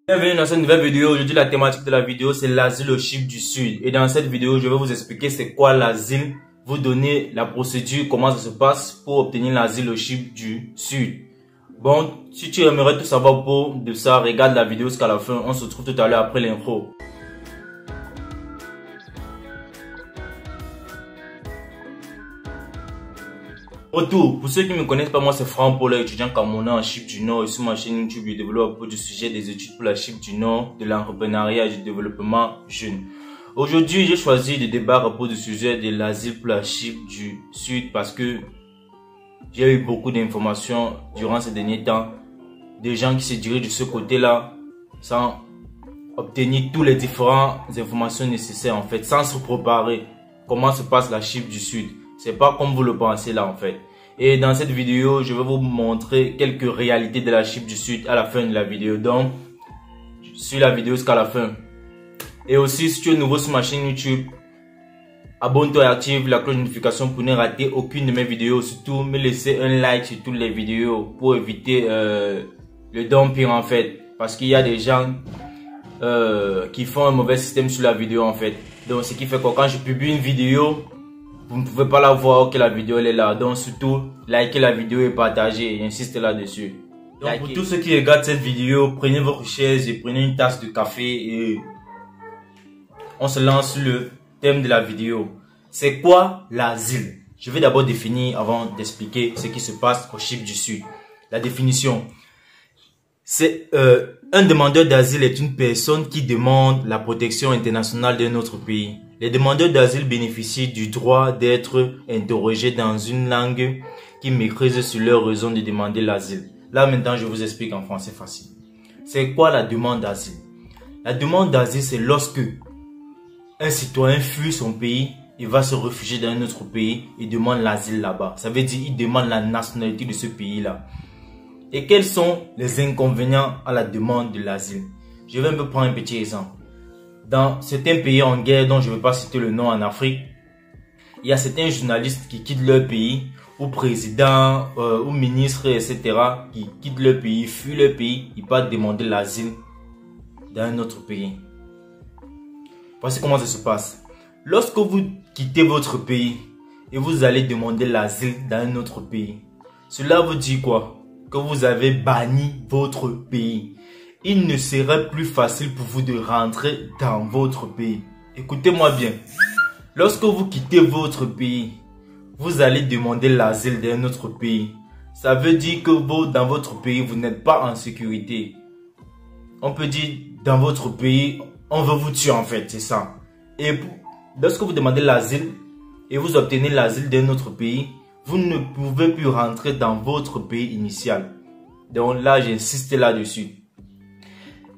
Bienvenue dans cette nouvelle vidéo. Aujourd'hui, la thématique de la vidéo, c'est l'asile au Chypre du Sud. Et dans cette vidéo, je vais vous expliquer c'est quoi l'asile, vous donner la procédure, comment ça se passe pour obtenir l'asile au Chypre du Sud. Bon, si tu aimerais tout savoir pour de ça, regarde la vidéo jusqu'à la fin. On se retrouve tout à l'heure après l'intro. Retour, pour ceux qui ne me connaissent pas, moi c'est Franck Paul, étudiant camerounais en Chypre du Nord. Et sur ma chaîne YouTube, je développe du sujet des études pour la Chypre du Nord, de l'entrepreneuriat et du développement jeune. Aujourd'hui, j'ai choisi de débattre pour le sujet de l'asile pour la Chypre du Sud parce que j'ai eu beaucoup d'informations durant ces derniers temps. Des gens qui se dirigent de ce côté-là sans obtenir toutes les différentes informations nécessaires en fait, sans se préparer. Comment se passe la Chypre du Sud? C'est pas comme vous le pensez là en fait. Et dans cette vidéo, je vais vous montrer quelques réalités de la Chypre du Sud à la fin de la vidéo. Donc, suis la vidéo jusqu'à la fin. Et aussi, si tu es nouveau sur ma chaîne YouTube, abonne-toi et active la cloche de notification pour ne rater aucune de mes vidéos. Surtout, me laisser un like sur toutes les vidéos pour éviter le dumping en fait. Parce qu'il y a des gens qui font un mauvais système sur la vidéo en fait. Donc, ce qui fait que quand je publie une vidéo, vous ne pouvez pas la voir, que la vidéo elle est là. Donc surtout, likez la vidéo et partagez. J'insiste là-dessus. Donc pour tous ceux qui regardent cette vidéo, prenez votre chaise et prenez une tasse de café et on se lance sur le thème de la vidéo. C'est quoi l'asile? Je vais d'abord définir avant d'expliquer ce qui se passe au Chypre du Sud. La définition. C'est un demandeur d'asile est une personne qui demande la protection internationale d'un autre pays. Les demandeurs d'asile bénéficient du droit d'être interrogés dans une langue qui maîtrise sur leur raison de demander l'asile. Là maintenant, je vous explique en français facile. C'est quoi la demande d'asile? La demande d'asile, c'est lorsque un citoyen fuit son pays, il va se réfugier dans un autre pays et demande l'asile là-bas. Ça veut dire qu'il demande la nationalité de ce pays-là. Et quels sont les inconvénients à la demande de l'asile? Je vais me prendre un petit exemple. Dans certains pays en guerre, dont je ne vais pas citer le nom en Afrique, il y a certains journalistes qui quittent leur pays, ou présidents, ou ministres, etc., qui quittent leur pays, fuient leur pays, ils partent demander l'asile dans un autre pays. Voici comment ça se passe. Lorsque vous quittez votre pays et vous allez demander l'asile dans un autre pays, cela vous dit quoi? Que vous avez banni votre pays. Il ne serait plus facile pour vous de rentrer dans votre pays. Écoutez-moi bien. Lorsque vous quittez votre pays, vous allez demander l'asile d'un autre pays. Ça veut dire que dans votre pays, vous n'êtes pas en sécurité. On peut dire, dans votre pays, on veut vous tuer en fait, c'est ça. Et lorsque vous demandez l'asile et vous obtenez l'asile d'un autre pays, vous ne pouvez plus rentrer dans votre pays initial. Donc là, j'insiste là-dessus.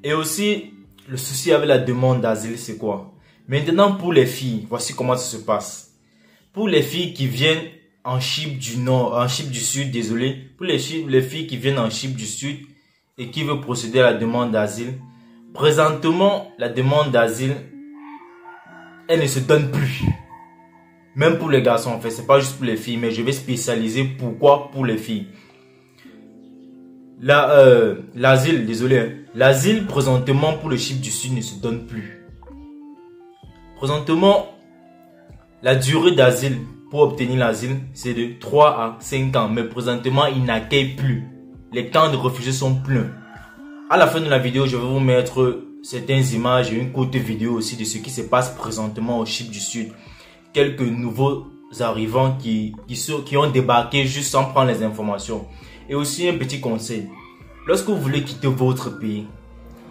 Et aussi, le souci avec la demande d'asile, c'est quoi? Maintenant, pour les filles, voici comment ça se passe. Pour les filles qui viennent en Chypre du Nord, en Chypre du Sud, désolé. Pour les filles qui viennent en Chypre du Sud et qui veulent procéder à la demande d'asile, présentement, la demande d'asile, elle ne se donne plus. Même pour les garçons, en fait, c'est pas juste pour les filles, mais je vais spécialiser pourquoi pour les filles. L'asile, désolé, hein. L'asile présentement pour le Chypre du Sud ne se donne plus. Présentement, la durée d'asile pour obtenir l'asile, c'est de 3 à 5 ans. Mais présentement, ils n'accueillent plus. Les camps de réfugiés sont pleins. À la fin de la vidéo, je vais vous mettre certaines images et une courte vidéo aussi de ce qui se passe présentement au Chypre du Sud. Quelques nouveaux arrivants qui ont débarqué juste sans prendre les informations. Et aussi un petit conseil. Lorsque vous voulez quitter votre pays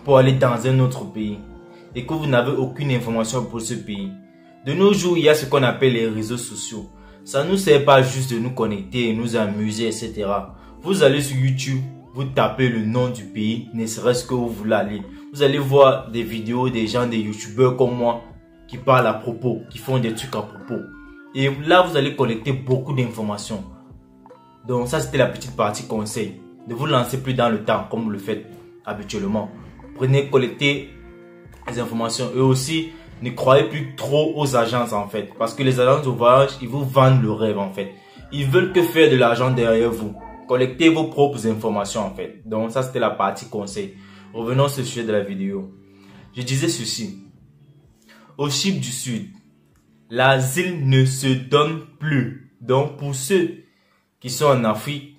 pour aller dans un autre pays et que vous n'avez aucune information pour ce pays, de nos jours, il y a ce qu'on appelle les réseaux sociaux. Ça ne nous sert pas juste de nous connecter, nous amuser, etc. Vous allez sur YouTube, vous tapez le nom du pays, ne serait-ce que vous voulez aller. Vous allez voir des vidéos des gens, des youtubeurs comme moi, qui parlent à propos, qui font des trucs à propos. Et là, vous allez collecter beaucoup d'informations. Donc ça, c'était la petite partie conseil. Ne vous lancez plus dans le temps comme vous le faites habituellement. Prenez, collectez les informations. Et aussi, ne croyez plus trop aux agences en fait. Parce que les agences de voyage, ils vous vendent le rêve en fait. Ils veulent que faire de l'argent derrière vous. Collectez vos propres informations en fait. Donc ça, c'était la partie conseil. revenons sur le sujet de la vidéo. Je disais ceci. Au Chypre du Sud, l'asile ne se donne plus. Donc pour ceux qui sont en Afrique,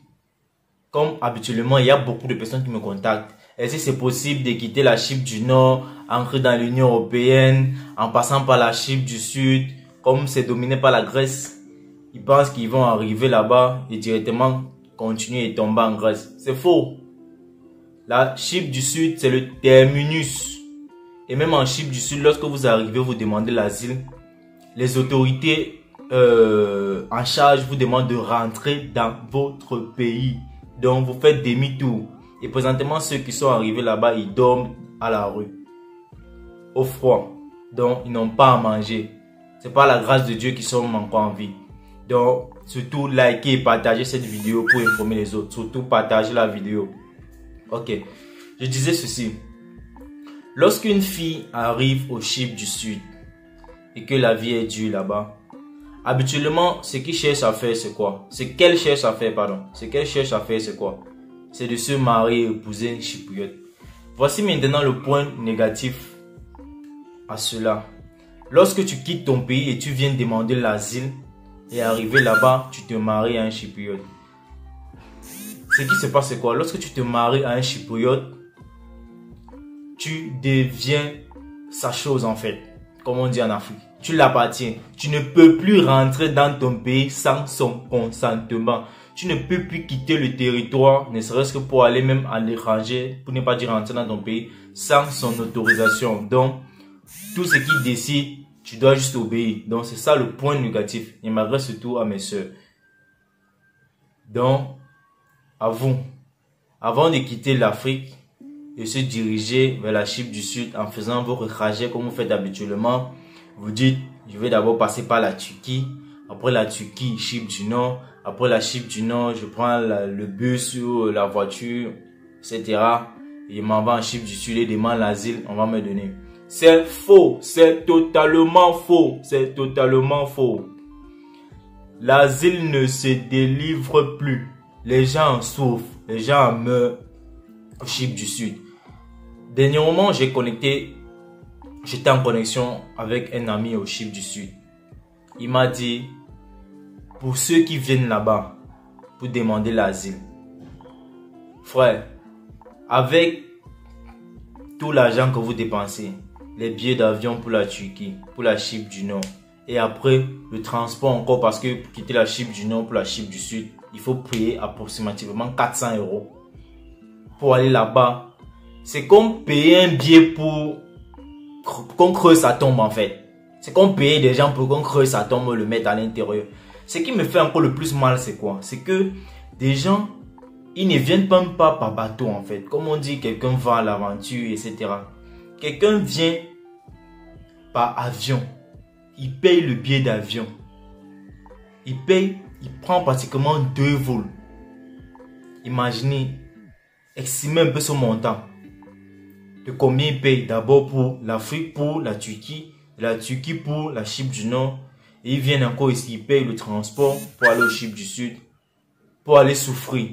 comme habituellement, il y a beaucoup de personnes qui me contactent. Est-ce que c'est possible de quitter la Chypre du Nord, entrer dans l'Union Européenne, en passant par la Chypre du Sud, comme c'est dominé par la Grèce? Ils pensent qu'ils vont arriver là-bas et directement continuer et tomber en Grèce. C'est faux. La Chypre du Sud, c'est le terminus. Et même en Chypre du Sud, lorsque vous arrivez, vous demandez l'asile, les autorités en charge vous demandent de rentrer dans votre pays. Donc, vous faites demi-tour. Et présentement, ceux qui sont arrivés là-bas, ils dorment à la rue, au froid. Donc, ils n'ont pas à manger. C'est par la grâce de Dieu qu'ils sont encore en vie. Donc, surtout, likez et partagez cette vidéo pour informer les autres. Surtout, partagez la vidéo. Ok, je disais ceci. Lorsqu'une fille arrive au Chypre du Sud et que la vie est dure là-bas, habituellement, ce qu'elle cherche à faire, c'est quoi? Ce qu'elle cherche à faire, c'est quoi? C'est de se marier et épouser une chypriote. Voici maintenant le point négatif à cela. Lorsque tu quittes ton pays et tu viens demander l'asile et arriver là-bas, tu te maries à un chypriote. Ce qui se passe, c'est quoi? Lorsque tu te maries à un chypriote, tu deviens sa chose en fait, comme on dit en Afrique. Tu l'appartiens. Tu ne peux plus rentrer dans ton pays sans son consentement. Tu ne peux plus quitter le territoire, ne serait-ce que pour aller même à l'étranger, pour ne pas dire rentrer dans ton pays, sans son autorisation. Donc, tout ce qu'il décide, tu dois juste obéir. Donc, c'est ça le point négatif. Il m'adresse surtout à mes soeurs. Donc, à vous, avant de quitter l'Afrique et se diriger vers la Chypre du Sud en faisant vos trajets comme vous faites habituellement, vous dites, je vais d'abord passer par la Turquie, après la Turquie, Chypre du Nord, après la Chypre du Nord, je prends le bus ou la voiture, etc. Et je m'en vais en Chypre du Sud et demande l'asile, on va me donner. C'est faux, c'est totalement faux, c'est totalement faux. L'asile ne se délivre plus. Les gens en souffrent, les gens meurent au Chypre du Sud. Dernièrement, j'étais en connexion avec un ami au Chypre du Sud. Il m'a dit, pour ceux qui viennent là-bas pour demander l'asile, frère, avec tout l'argent que vous dépensez, les billets d'avion pour la Turquie, pour la Chypre du Nord, et après le transport encore, parce que pour quitter la Chypre du Nord pour la Chypre du Sud, il faut payer approximativement 400 € pour aller là-bas. C'est comme payer un billet pour qu'on creuse sa tombe en fait. C'est comme payer des gens pour qu'on creuse sa tombe et le mettre à l'intérieur. Ce qui me fait encore le plus mal, c'est quoi? C'est que des gens, ils ne viennent même pas par bateau en fait. Comme on dit, quelqu'un va à l'aventure, etc. Quelqu'un vient par avion. Il paye le billet d'avion. Il prend pratiquement 2 vols. Imaginez, estimez un peu ce montant. De combien il paye d'abord pour l'Afrique, pour la Turquie pour la Chypre du Nord. Et ils viennent encore ici, ils payent le transport pour aller au Chypre du Sud, pour aller souffrir.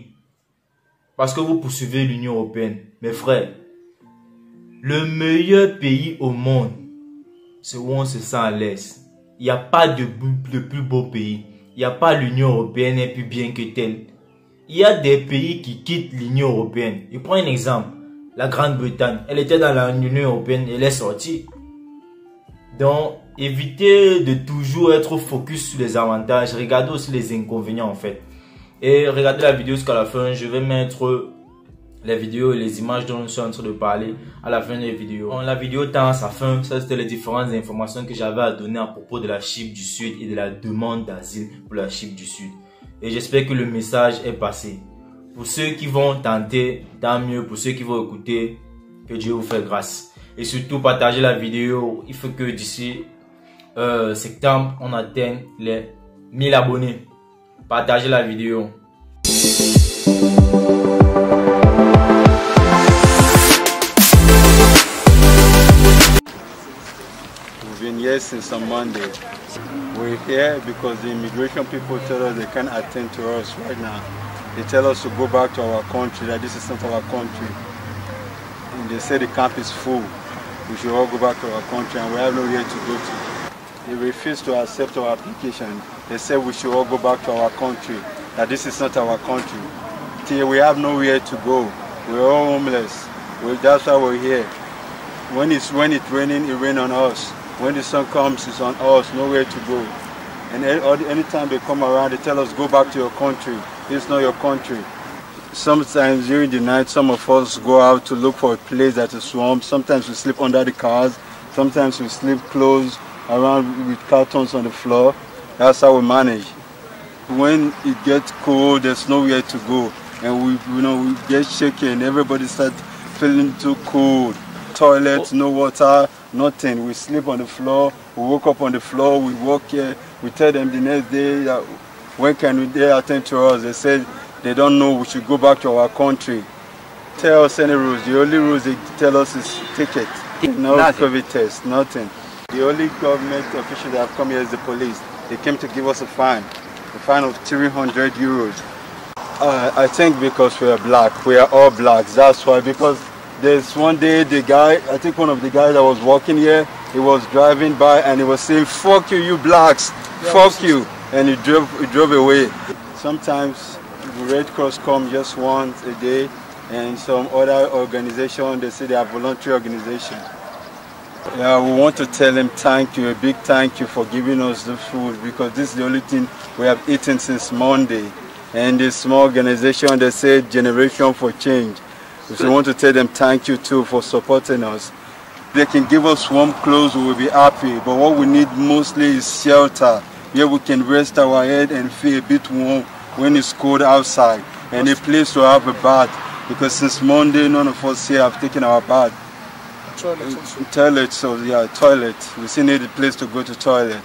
Parce que vous poursuivez l'Union Européenne. Mes frères, le meilleur pays au monde, c'est où on se sent à l'aise. Il n'y a pas de plus beau pays. Il n'y a pas l'Union Européenne est plus bien que telle. Il y a des pays qui quittent l'Union Européenne. Je prends un exemple. La Grande-Bretagne, elle était dans l'Union Européenne, elle est sortie. Donc, évitez de toujours être focus sur les avantages. Regardez aussi les inconvénients en fait. Et regardez la vidéo jusqu'à la fin. Je vais mettre les vidéos et les images dont je suis en train de parler à la fin de la vidéo. Bon, la vidéo tend à sa fin. Ça, c'était les différentes informations que j'avais à donner à propos de la Chypre du Sud et de la demande d'asile pour la Chypre du Sud. Et j'espère que le message est passé. Pour ceux qui vont tenter, tant mieux. Pour ceux qui vont écouter, que Dieu vous fasse grâce. Et surtout, partagez la vidéo. Il faut que d'ici septembre, on atteigne les 1000 abonnés. Partagez la vidéo. We've been here since on Monday. We're here because the immigration people tell us they can't attend to us right now. They tell us to go back to our country, that this is not our country. And They say the camp is full. We should all go back to our country and we have nowhere to go to. They refuse to accept our application. They say we should all go back to our country, that this is not our country. Till we have nowhere to go. We're all homeless. That's why we're here. When it's raining, it rains on us. When the sun comes, it's on us, nowhere to go. And anytime they come around, they tell us, go back to your country. It's not your country. Sometimes during the night, some of us go out to look for a place that is warm. Sometimes we sleep under the cars. Sometimes we sleep close around with cartons on the floor. That's how we manage. When it gets cold, there's nowhere to go. And we get shaken. Everybody starts feeling too cold. Toilets, no water, nothing. We sleep on the floor. We woke up on the floor. We walk here. We tell them the next day, when can they attend to us? They said they don't know. We should go back to our country. Tell us any rules. The only rules they tell us is ticket. No COVID test, nothing. The only government official that have come here is the police. They came to give us a fine of 300 euros. I think because we are black, we are all blacks. That's why. Because there's one day the guy, I think one of the guys that was walking here, he was driving by and he was saying, "Fuck you, you blacks, fuck you," and he drove away. Sometimes the Red Cross come just once a day, and some other organization, they say they are voluntary organization. Yeah, we want to tell them thank you, a big thank you for giving us the food, because this is the only thing we have eaten since Monday. And this small organization, they say Generation for Change. So we want to tell them thank you too for supporting us. They can give us warm clothes, we will be happy. But what we need mostly is shelter. Here we can rest our head and feel a bit warm when it's cold outside. And a place to have a bath. Because since Monday, none of us here have taken our bath. Toilet also. Toilet, so yeah, toilet. We still need a place to go to toilet.